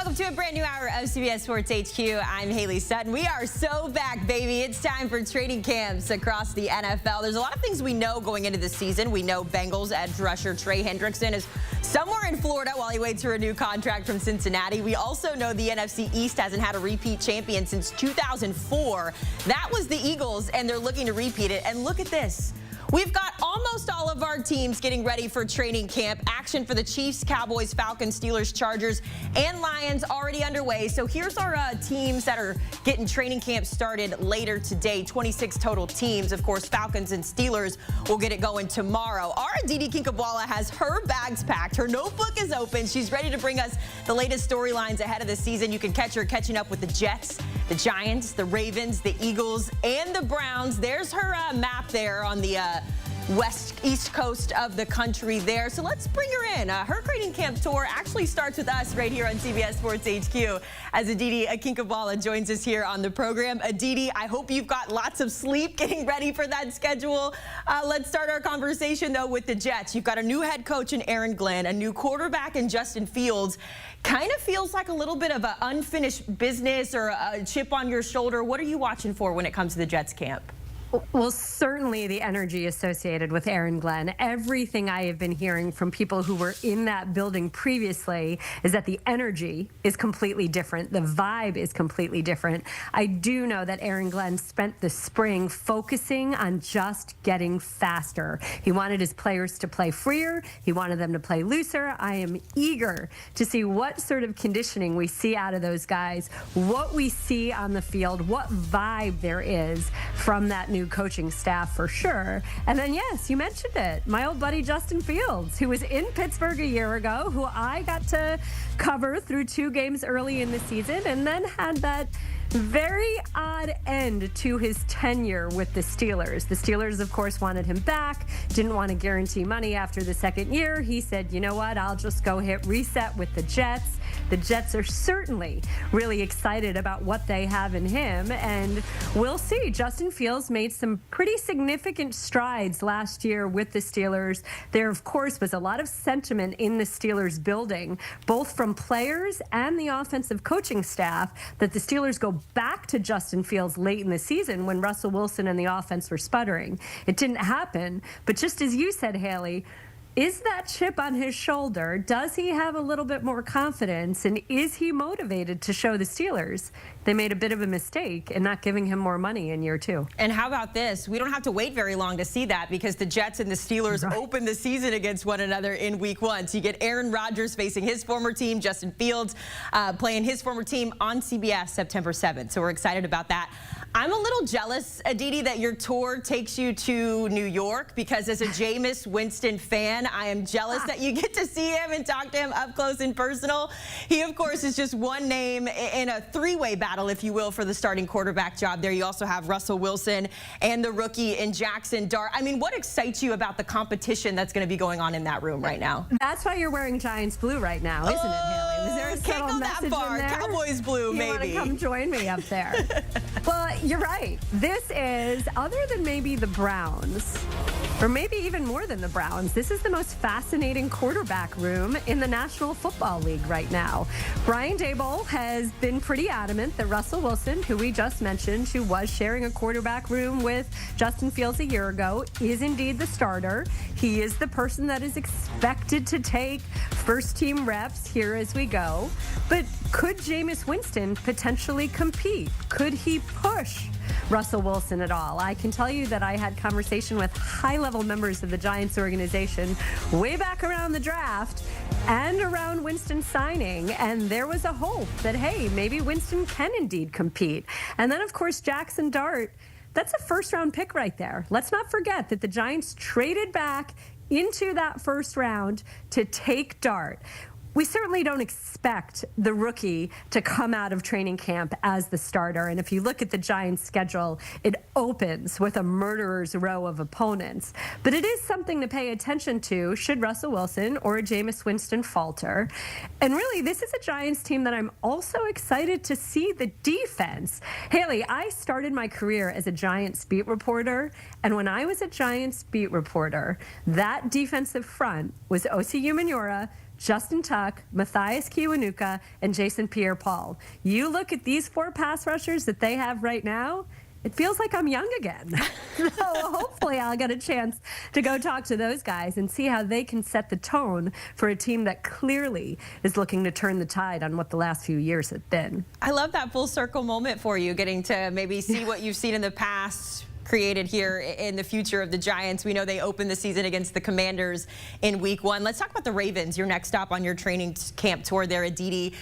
Welcome to a brand new hour of CBS Sports HQ. I'm Haley Sutton. We are so back, baby. It's time for training camps across the NFL. There's a lot of things we know going into the season. We know Bengals edge rusher Trey Hendrickson is somewhere in Florida while he waits for a new contract from Cincinnati. We also know the NFC East hasn't had a repeat champion since 2004. That was the Eagles, and they're looking to repeat it. And look at this. We've got almost all of our teams getting ready for training camp. Action for the Chiefs, Cowboys, Falcons, Steelers, Chargers, and Lions already underway. So here's our teams that are getting training camp started later today. 26 total teams. Of course, Falcons and Steelers will get it going tomorrow. Our Aditi Kinkhabwala has her bags packed. Her notebook is open. She's ready to bring us the latest storylines ahead of the season. You can catch her catching up with the Jets, the Giants, the Ravens, the Eagles, and the Browns. There's her map there on the east coast of the country there. So let's bring her in. Her training camp tour actually starts with us right here on CBS Sports HQ as Aditi Kinkhabwala joins us here on the program. Aditi, I hope you've got lots of sleep getting ready for that schedule. Let's start our conversation, though, with the Jets. You've got a new head coach in Aaron Glenn, a new quarterback in Justin Fields. Kind of feels like a little bit of an unfinished business or a chip on your shoulder. What are you watching for when it comes to the Jets camp? Well, certainly the energy associated with Aaron Glenn. Everything I have been hearing from people who were in that building previously is that the energy is completely different. The vibe is completely different. I do know that Aaron Glenn spent the spring focusing on just getting faster. He wanted his players to play freer. He wanted them to play looser. I am eager to see what sort of conditioning we see out of those guys, what we see on the field, what vibe there is from that new coaching staff for sure. And then, yes, you mentioned it, my old buddy Justin Fields, who was in Pittsburgh a year ago, who I got to cover through 2 games early in the season, and then had that very odd end to his tenure with the Steelers. The Steelers, of course, wanted him back, didn't want to guarantee money after the second year. He said, you know what, I'll just go hit reset with the Jets. The Jets are certainly really excited about what they have in him, and we'll see. Justin Fields made some pretty significant strides last year with the Steelers. There, of course, was a lot of sentiment in the Steelers building, both from players and the offensive coaching staff, that the Steelers go back to Justin Fields late in the season when Russell Wilson and the offense were sputtering. It didn't happen, but just as you said, Haley, is that chip on his shoulder? Does he have a little bit more confidence? And is he motivated to show the Steelers they made a bit of a mistake in not giving him more money in year 2? And how about this? We don't have to wait very long to see that, because the Jets and the Steelers open the season against one another in week 1. So you get Aaron Rodgers facing his former team, Justin Fields playing his former team on CBS September 7th. So we're excited about that. I'm a little jealous, Aditi, that your tour takes you to New York, because as a Jameis Winston fan, I am jealous that you get to see him and talk to him up close and personal. He, of course, is just one name in a 3-way battle, if you will, for the starting quarterback job there. You also have Russell Wilson and the rookie in Jackson Dart. I mean, what excites you about the competition that's going to be going on in that room right now? That's why you're wearing Giants blue right now, isn't it, Haley? Was there a subtle message in there? Cowboys blue, maybe. You want to come join me up there? Well, you're right. This is, other than maybe the Browns, or maybe even more than the Browns, this is the most fascinating quarterback room in the National Football League right now. Brian Daboll has been pretty adamant that Russell Wilson, who we just mentioned, who was sharing a quarterback room with Justin Fields a year ago, is indeed the starter. He is the person that is expected to take first-team reps here as we go. But could Jameis Winston potentially compete? Could he push Russell Wilson at all? I can tell you that I had conversation with high-level members of the Giants organization way back around the draft and around Winston signing, and there was a hope that, hey, maybe Winston can indeed compete. And then, of course, Jackson Dart, that's a first-round pick right there. Let's not forget that the Giants traded back into that first round to take Dart. We certainly don't expect the rookie to come out of training camp as the starter. And if you look at the Giants' schedule, it opens with a murderer's row of opponents. But it is something to pay attention to should Russell Wilson or Jameis Winston falter. And really, this is a Giants team that I'm also excited to see the defense. Haley, I started my career as a Giants beat reporter. And when I was a Giants beat reporter, that defensive front was Osi Umenyiora, Justin Tuck, Matthias Kiwanuka, and Jason Pierre-Paul. You look at these 4 pass rushers that they have right now, it feels like I'm young again. So hopefully I'll get a chance to go talk to those guys and see how they can set the tone for a team that clearly is looking to turn the tide on what the last few years have been. I love that full circle moment for you, getting to maybe see what you've seen in the past created here in the future of the Giants. We know they opened the season against the Commanders in week 1. Let's talk about the Ravens, your next stop on your training camp tour there, Aditi.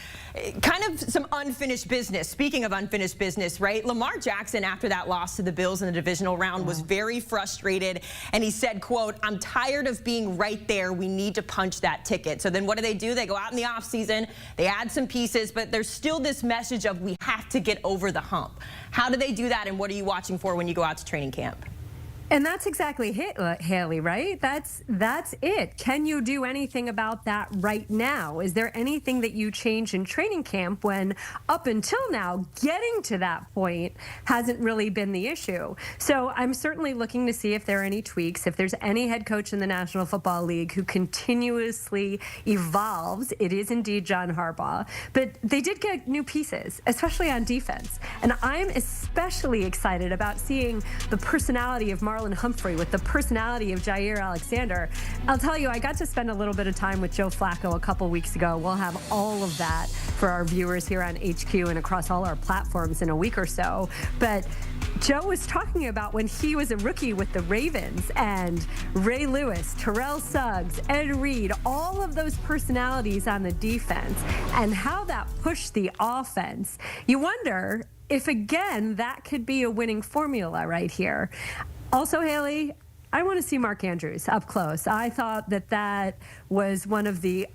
Kind of some unfinished business. Speaking of unfinished business, right? Lamar Jackson, after that loss to the Bills in the divisional round, was very frustrated. And he said, quote, "I'm tired of being right there. We need to punch that ticket." So then what do? They go out in the offseason, they add some pieces, but there's still this message of we have to get over the hump. How do they do that, and what are you watching for when you go out to training camp? And that's exactly it, Haley, right? That's it. Can you do anything about that right now? Is there anything that you change in training camp when up until now, getting to that point hasn't really been the issue? So I'm certainly looking to see if there are any tweaks, if there's any head coach in the National Football League who continuously evolves. It is indeed John Harbaugh. But they did get new pieces, especially on defense. And I'm especially excited about seeing the personality of Marlon Humphrey with the personality of Jair Alexander. I'll tell you, I got to spend a little bit of time with Joe Flacco a couple weeks ago. We'll have all of that for our viewers here on HQ and across all our platforms in a week or so. But Joe was talking about when he was a rookie with the Ravens, and Ray Lewis, Terrell Suggs, Ed Reed, all of those personalities on the defense, and how that pushed the offense. You wonder if, again, that could be a winning formula right here. Also, Haley, I want to see Mark Andrews up close. I thought that was one of the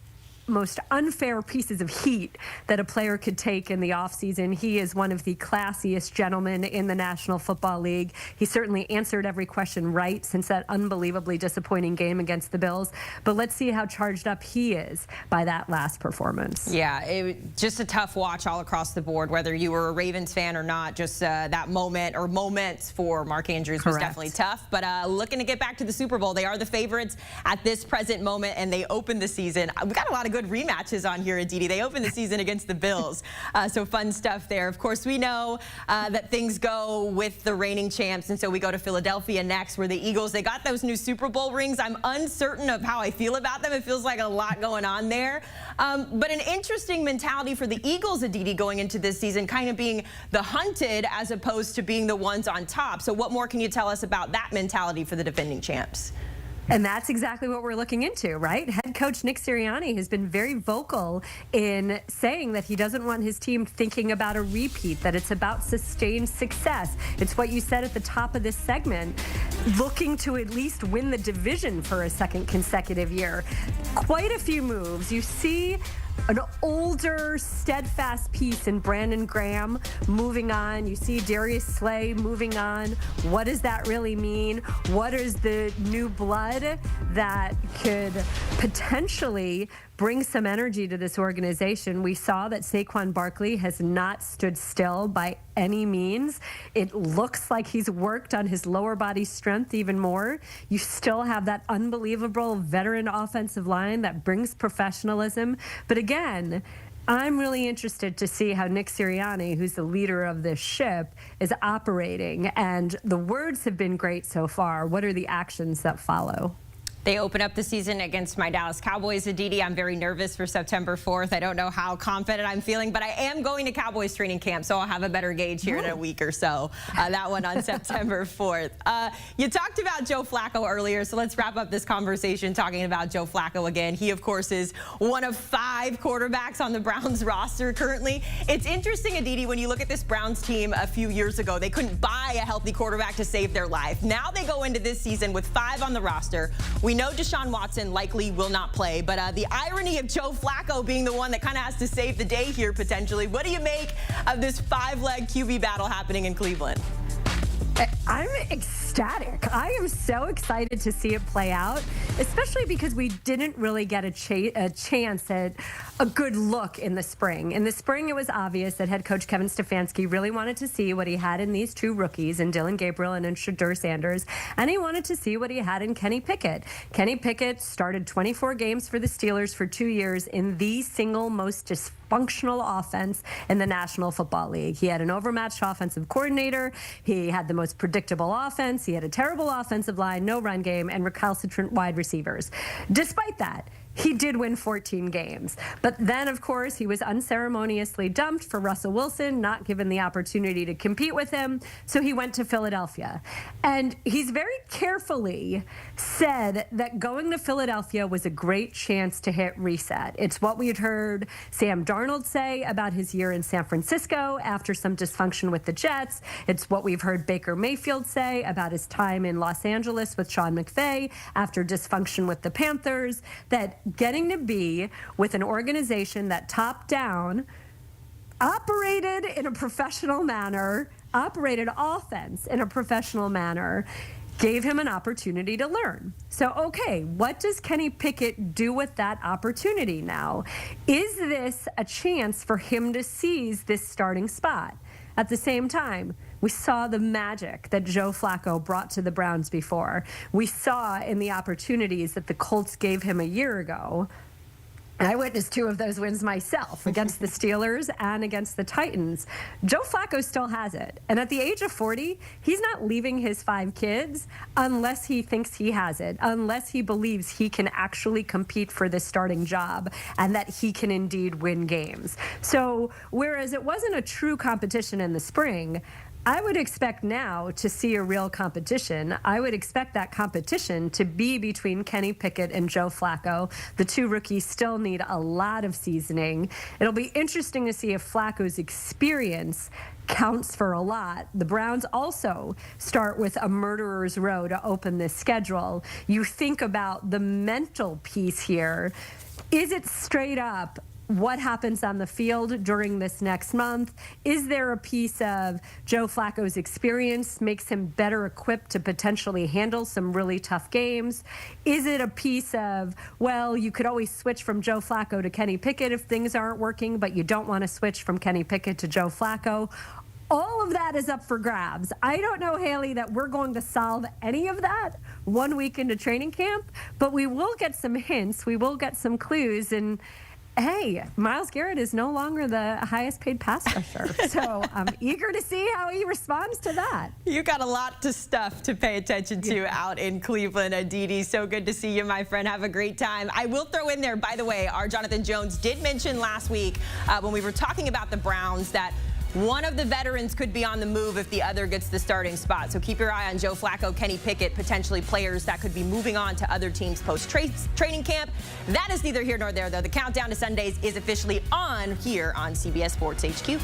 most unfair pieces of heat that a player could take in the offseason. He is one of the classiest gentlemen in the National Football League. He certainly answered every question right since that unbelievably disappointing game against the Bills. But let's see how charged up he is by that last performance. Yeah, just a tough watch all across the board, whether you were a Ravens fan or not. Just that moment or moments for Mark Andrews was definitely tough. But looking to get back to the Super Bowl, they are the favorites at this present moment, and they opened the season. We got a lot of good rematches on here, Aditi. They opened the season against the Bills, so fun stuff there. Of course, we know that things go with the reigning champs, and so we go to Philadelphia next, where the Eagles, they got those new Super Bowl rings. I'm uncertain of how I feel about them. It feels like a lot going on there, but an interesting mentality for the Eagles, Aditi, going into this season, kind of being the hunted as opposed to being the ones on top. So what more can you tell us about that mentality for the defending champs? And that's exactly what we're looking into, right? Head coach Nick Sirianni has been very vocal in saying that he doesn't want his team thinking about a repeat, that it's about sustained success. It's what you said at the top of this segment, looking to at least win the division for a second consecutive year. Quite a few moves. You see an older, steadfast piece in Brandon Graham moving on. You see Darius Slay moving on. What does that really mean? What is the new blood that could potentially bring some energy to this organization? We saw that Saquon Barkley has not stood still by any means. It looks like he's worked on his lower body strength even more. You still have that unbelievable veteran offensive line that brings professionalism. But again, I'm really interested to see how Nick Sirianni, who's the leader of this ship, is operating. And the words have been great so far. What are the actions that follow? They open up the season against my Dallas Cowboys, Aditi. I'm very nervous for September 4th. I don't know how confident I'm feeling, but I am going to Cowboys training camp, so I'll have a better gauge here in a week or so. That one on September 4th. You talked about Joe Flacco earlier, so let's wrap up this conversation talking about Joe Flacco again. He, of course, is one of 5 quarterbacks on the Browns roster currently. It's interesting, Aditi, when you look at this Browns team a few years ago, they couldn't buy a healthy quarterback to save their life. Now they go into this season with 5 on the roster. We know Deshaun Watson likely will not play, but the irony of Joe Flacco being the one that kind of has to save the day here potentially. What do you make of this 5-leg QB battle happening in Cleveland? I'm ecstatic. I am so excited to see it play out, especially because we didn't really get a chance at a good look in the spring. In the spring, it was obvious that head coach Kevin Stefanski really wanted to see what he had in these two rookies, in Dylan Gabriel and in Shedeur Sanders, and he wanted to see what he had in Kenny Pickett. Kenny Pickett started 24 games for the Steelers for 2 years in the single most dysfunctional offense in the National Football League. He had an overmatched offensive coordinator. He had the most predictable offense. He had a terrible offensive line, no run game, and recalcitrant wide receivers. Despite that, he did win 14 games. But then, of course, he was unceremoniously dumped for Russell Wilson, not given the opportunity to compete with him. So he went to Philadelphia. And he's very carefully said that going to Philadelphia was a great chance to hit reset. It's what we had heard Sam Darnold say about his year in San Francisco after some dysfunction with the Jets. It's what we've heard Baker Mayfield say about his time in Los Angeles with Sean McVay after dysfunction with the Panthers, that getting to be with an organization that top down operated in a professional manner, operated offense in a professional manner, gave him an opportunity to learn. So, okay, what does Kenny Pickett do with that opportunity now? Is this a chance for him to seize this starting spot? At the same time, we saw the magic that Joe Flacco brought to the Browns before. We saw in the opportunities that the Colts gave him a year ago. I witnessed 2 of those wins myself, against the Steelers and against the Titans. Joe Flacco still has it. And at the age of 40, he's not leaving his 5 kids unless he thinks he has it, unless he believes he can actually compete for this starting job and that he can indeed win games. So whereas it wasn't a true competition in the spring, I would expect now to see a real competition. I would expect that competition to be between Kenny Pickett and Joe Flacco. The 2 rookies still need a lot of seasoning. It'll be interesting to see if Flacco's experience counts for a lot. The Browns also start with a murderer's row to open this schedule. You think about the mental piece here. Is it straight up what happens on the field during this next month? Is there a piece of Joe Flacco's experience makes him better equipped to potentially handle some really tough games? Is it a piece of, well, you could always switch from Joe Flacco to Kenny Pickett if things aren't working, but you don't want to switch from Kenny Pickett to Joe Flacco? All of that is up for grabs. I don't know, Haley, that we're going to solve any of that 1 week into training camp, but we will get some hints. We will get some clues. And hey, Myles Garrett is no longer the highest paid pass rusher. So I'm eager to see how he responds to that. You got a lot of stuff to pay attention to out in Cleveland, Aditi. So good to see you, my friend. Have a great time. I will throw in there, by the way, our Jonathan Jones did mention last week when we were talking about the Browns that one of the veterans could be on the move if the other gets the starting spot. So keep your eye on Joe Flacco, Kenny Pickett, potentially players that could be moving on to other teams post-training camp. That is neither here nor there, though. The countdown to Sundays is officially on here on CBS Sports HQ.